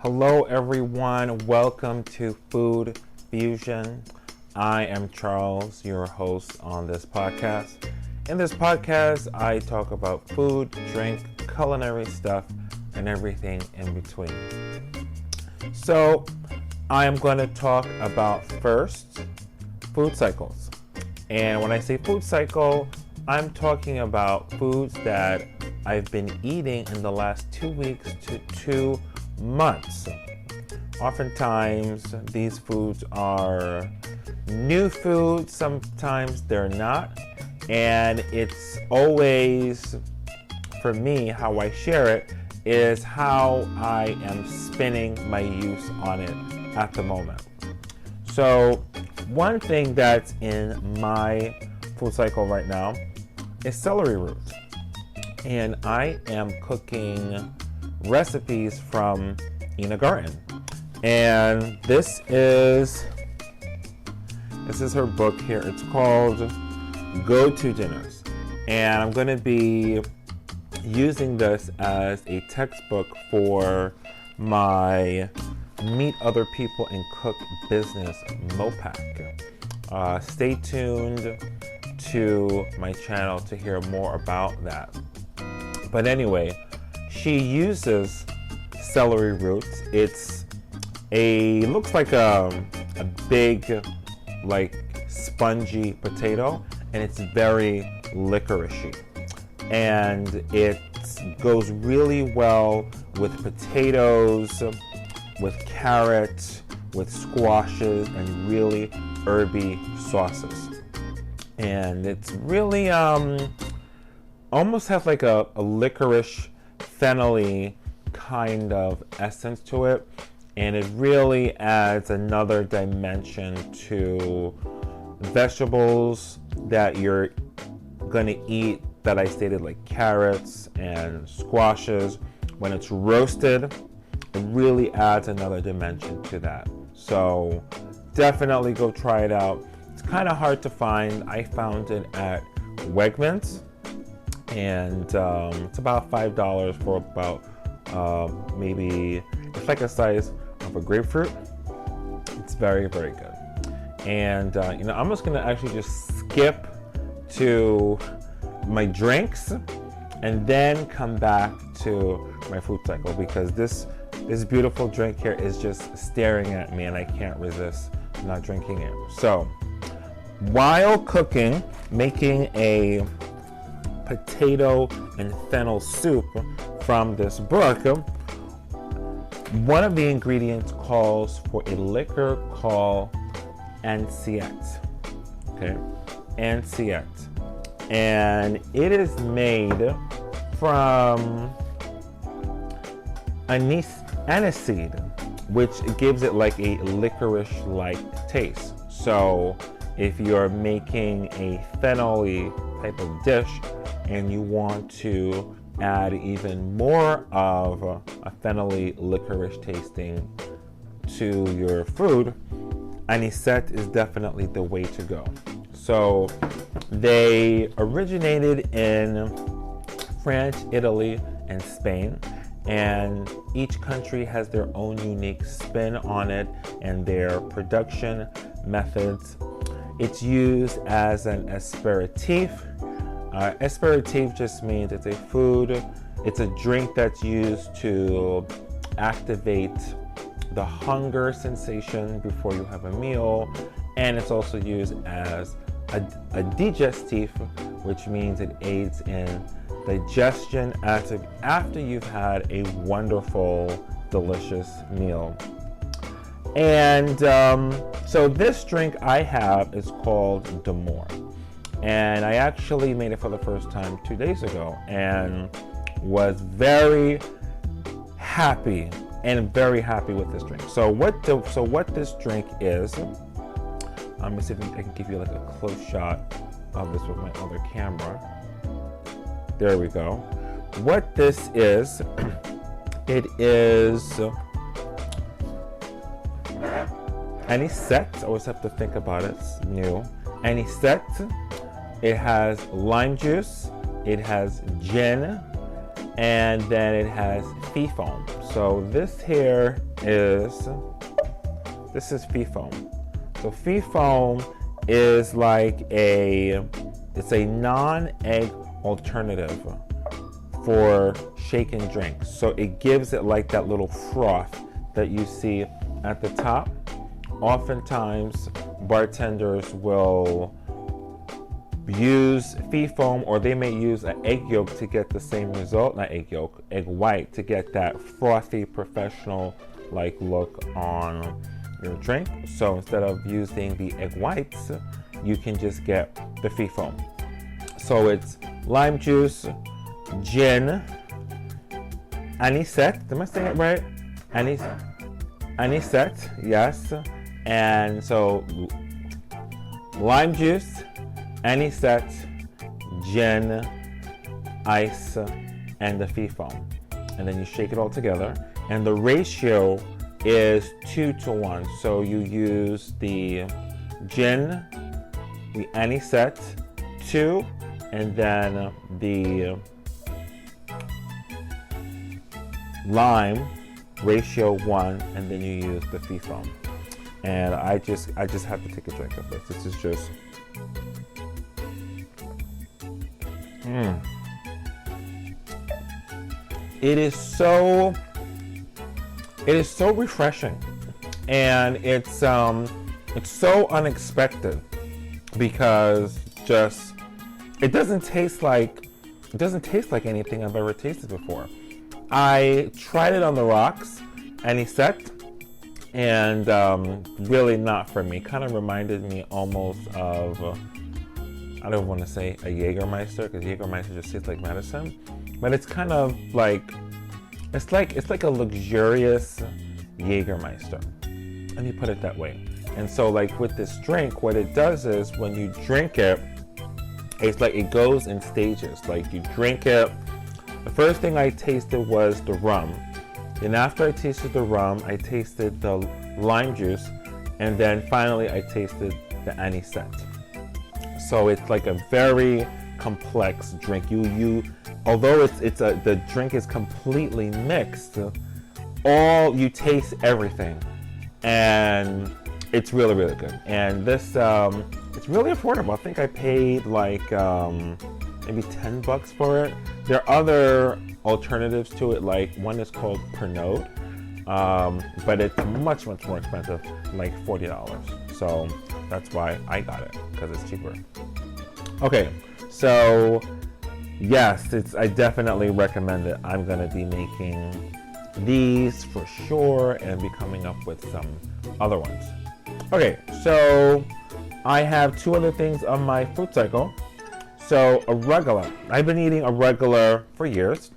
Hello everyone, welcome to Food Fusion. I am Charles, your host on this podcast. In this podcast, I talk about food, drink, culinary stuff, and everything in between. So, I am going to talk about first, food cycles. And when I say food cycle, I'm talking about foods that I've been eating in the last 2 weeks to 2 months. Oftentimes, these foods are new foods, sometimes they're not. And it's always, for me, how I share it is how I am spinning my use on it at the moment. So, one thing that's in my food cycle right now is celery roots. And I am cooking recipes from Ina Garten. And this is her book here. It's called Go-To Dinners. And I'm going to be using this as a textbook for my Meet Other People and Cook business MOPAC. Stay tuned to my channel to hear more about that. But anyway, she uses celery roots. Looks like a big, like spongy potato, and it's very licoricey. And it goes really well with potatoes, with carrots, with squashes, and really herby sauces. And it's really almost has like a licorice, fennel-y kind of essence to it, and it really adds another dimension to vegetables that you're gonna eat that I stated, like carrots and squashes. When it's roasted, it really adds another dimension to that. So definitely go try it out. It's kind of hard to find. I found it at Wegmans, and it's about $5 for about maybe, it's like a size of a grapefruit. It's very, very good. And I'm just gonna actually just skip to my drinks and then come back to my food cycle, because this beautiful drink here is just staring at me and I can't resist not drinking it. So while cooking, making a potato and fennel soup from this book, one of the ingredients calls for a liquor called Anisette. Okay, Anisette. And it is made from aniseed, which gives it like a licorice-like taste. So if you're making a fennel-y type of dish and you want to add even more of a fennel-y licorice tasting to your food, Anisette is definitely the way to go. So they originated in France, Italy, and Spain, and each country has their own unique spin on it and their production methods. It's used as an aperitif. Aperitif just means it's a drink that's used to activate the hunger sensation before you have a meal, and it's also used as a digestif, which means it aids in digestion after you've had a wonderful, delicious meal. And so this drink I have is called D'Amour, and I actually made it for the first time 2 days ago and was very happy with this drink. So what this drink is, let me see if I can give you like a close shot of this with my other camera. There we go. What this is, it is Anisette. I always have to think about it. It's new. Anisette. It has lime juice. It has gin, and then it has fee foam. So this here is, this is fee foam. So fee foam is like it's a non-egg alternative for shaken drinks. So it gives it like that little froth that you see at the top. Oftentimes bartenders will use fee foam, or they may use an egg yolk to get the same result. Not egg yolk, egg white, to get that frothy professional like look on your drink. So instead of using the egg whites, you can just get the fee foam. So it's lime juice, gin, anisette, am I saying it right? Anisette, yes. And so lime juice, anisette, gin, ice, and the fee foam. And then you shake it all together. And the ratio is 2-to-1. So you use the gin, the anisette, 2, and then the lime, ratio 1, and then you use the fee foam. And I just have to take a drink of this. This is just It is so refreshing, and it's so unexpected, because just it doesn't taste like anything I've ever tasted before. I tried it on the rocks, Anisette, and really not for me. Kind of reminded me almost of I don't want to say a Jagermeister, because Jagermeister just tastes like medicine, but it's kind of like it's like a luxurious Jagermeister. Let me put it that way. And so like with this drink, what it does is when you drink it, it's like it goes in stages. Like you drink it, the first thing I tasted was the rum. Then after I tasted the rum, I tasted the lime juice, and then finally I tasted the anisette. So it's like a very complex drink. Although the drink is completely mixed, you taste everything, and it's really, really good. And this it's really affordable. I think I paid like maybe $10 for it. There are other alternatives to it, like one is called Pernod, but it's much more expensive, like $40. So that's why I got it, because it's cheaper. Okay, so yes, I definitely recommend it. I'm gonna be making these for sure, and be coming up with some other ones. Okay, so I have 2 other things on my food cycle. So arugula. I've been eating arugula for years,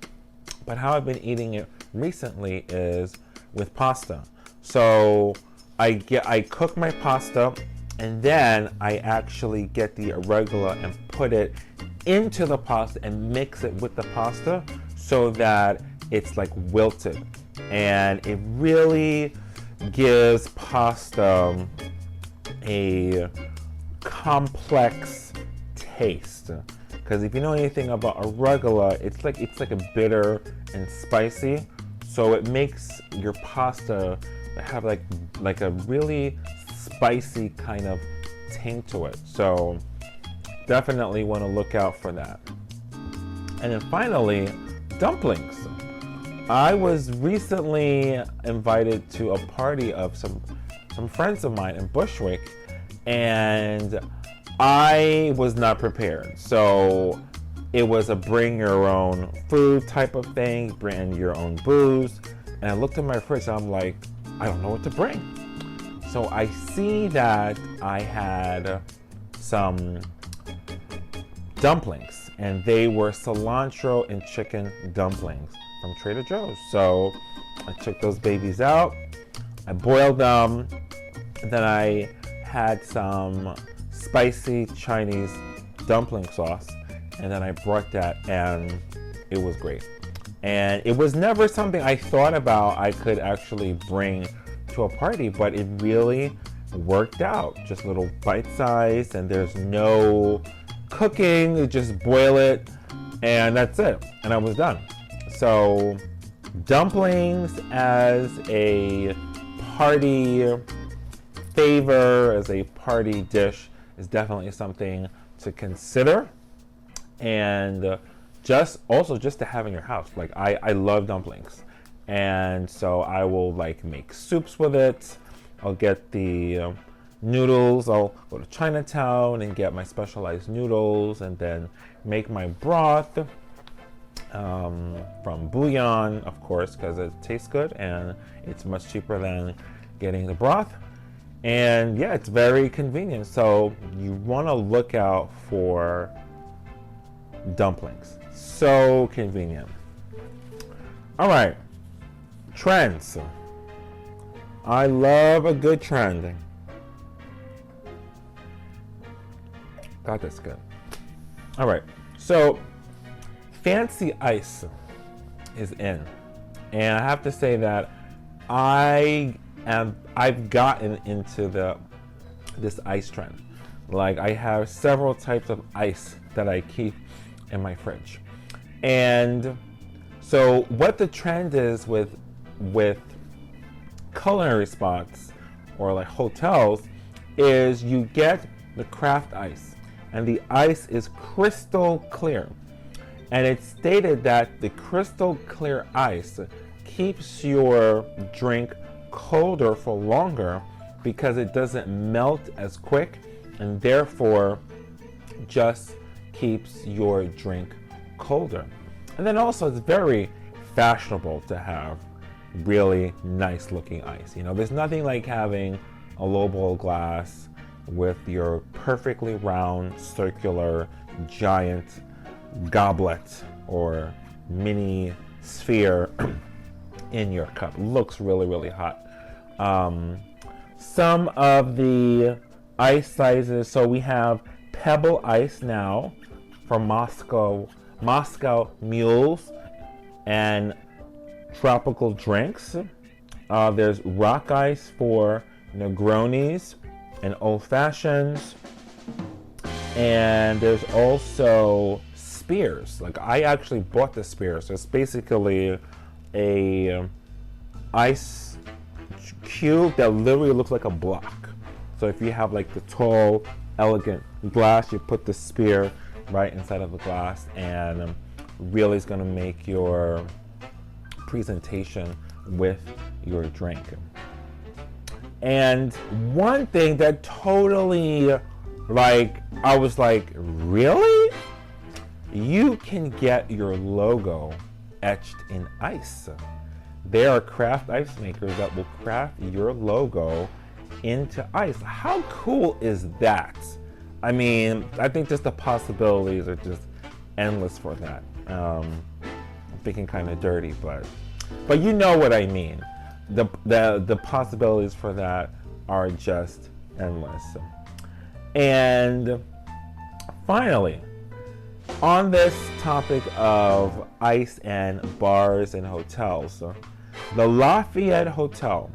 but how I've been eating it recently is with pasta. So I cook my pasta, and then I actually get the arugula and put it into the pasta and mix it with the pasta so that it's like wilted. And it really gives pasta a complex taste. Because if you know anything about arugula, it's like a bitter and spicy. So it makes your pasta have like a really spicy kind of taint to it. So definitely want to look out for that. And then finally, dumplings. I was recently invited to a party of some friends of mine in Bushwick, and I was not prepared. So it was a bring your own food type of thing, bring your own booze. And I looked at my fridge and I'm like, I don't know what to bring. So I see that I had some dumplings, and they were cilantro and chicken dumplings from Trader Joe's. So I took those babies out, I boiled them, and then I had some spicy Chinese dumpling sauce, and then I brought that, and it was great. And it was never something I thought about I could actually bring to a party, but it really worked out. Just little bite size, and there's no cooking, you just boil it, and that's it, and I was done. So Dumplings as a party favor, as a party dish, is definitely something to consider. And just to have in your house. Like I love dumplings. And so I will like make soups with it. I'll get the noodles. I'll go to Chinatown and get my specialized noodles and then make my broth from bouillon, of course, because it tastes good and it's much cheaper than getting the broth. And yeah, it's very convenient. So you want to look out for dumplings. So convenient. All right, trends. I love a good trend. God, that's good. All right, so fancy ice is in, and I have to say that I've gotten into this ice trend. Like I have several types of ice that I keep in my fridge, and so what the trend is with culinary spots or like hotels is you get the craft ice, and the ice is crystal clear. And it's stated that the crystal clear ice keeps your drink colder for longer because it doesn't melt as quick, and therefore just keeps your drink colder. And then also it's very fashionable to have really nice looking ice. You know, there's nothing like having a lowball glass with your perfectly round, circular, giant goblet or mini sphere in your cup. Looks really, really hot. Some of the ice sizes, so we have pebble ice now for Moscow mules and tropical drinks. There's rock ice for Negronis and old fashions, and there's also spears. Like I actually bought the spears. So it's basically a ice cube that literally looks like a block. So if you have like the tall, elegant glass, you put the spear right inside of the glass, and really is going to make your presentation with your drink. And one thing that totally, like, I was like, really? You can get your logo etched in ice. There are craft ice makers that will craft your logo into ice. How cool is that? I mean, I think just the possibilities are just endless for that. I'm thinking kind of dirty, but you know what I mean. The possibilities for that are just endless. And finally, on this topic of ice and bars and hotels, the Lafayette Hotel,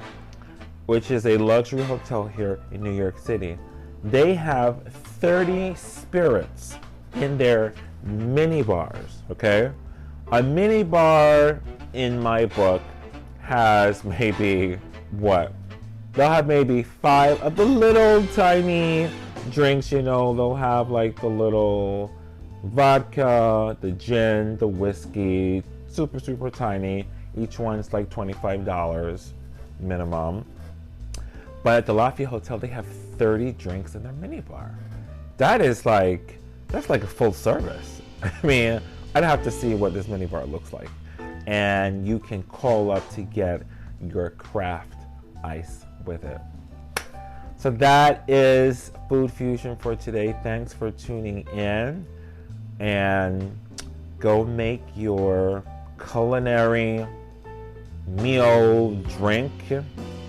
which is a luxury hotel here in New York City, they have 30 spirits in their mini bars, okay? A mini bar in my book has maybe, what? They'll have maybe 5 of the little tiny drinks, you know. They'll have like the little vodka, the gin, the whiskey, super, super tiny. Each one's like $25 minimum. But at the Lafayette Hotel, they have 30 drinks in their mini bar. That's like a full service. I mean, I'd have to see what this mini bar looks like. And you can call up to get your craft ice with it. So that is Food Fusion for today. Thanks for tuning in, and go make your culinary meal drink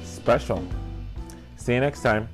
special. See you next time.